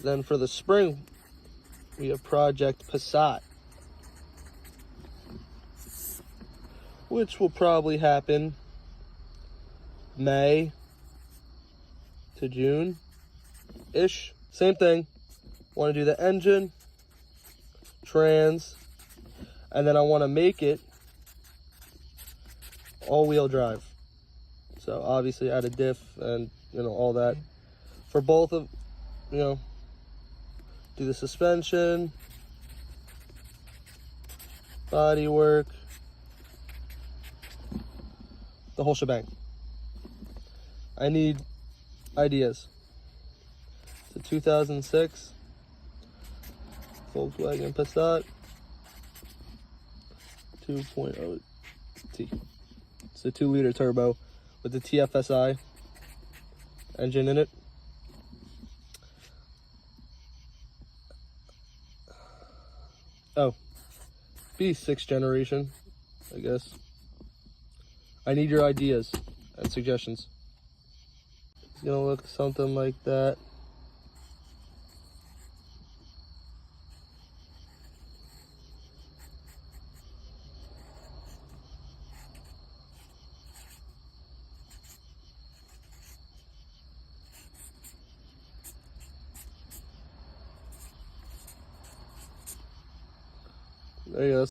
Then for the spring, we have Project Passat, which will probably happen May to June-ish. Same thing. Want to do the engine, trans, and then I want to make it all-wheel drive. So obviously add a diff and, all that. For both of, do the suspension, body work, the whole shebang. I need ideas. It's a 2006 Volkswagen Passat 2.0 T. It's a 2-liter turbo with the TFSI engine in it. Oh, be 6th generation, I guess. I need your ideas and suggestions. It's gonna look something like that. There you go.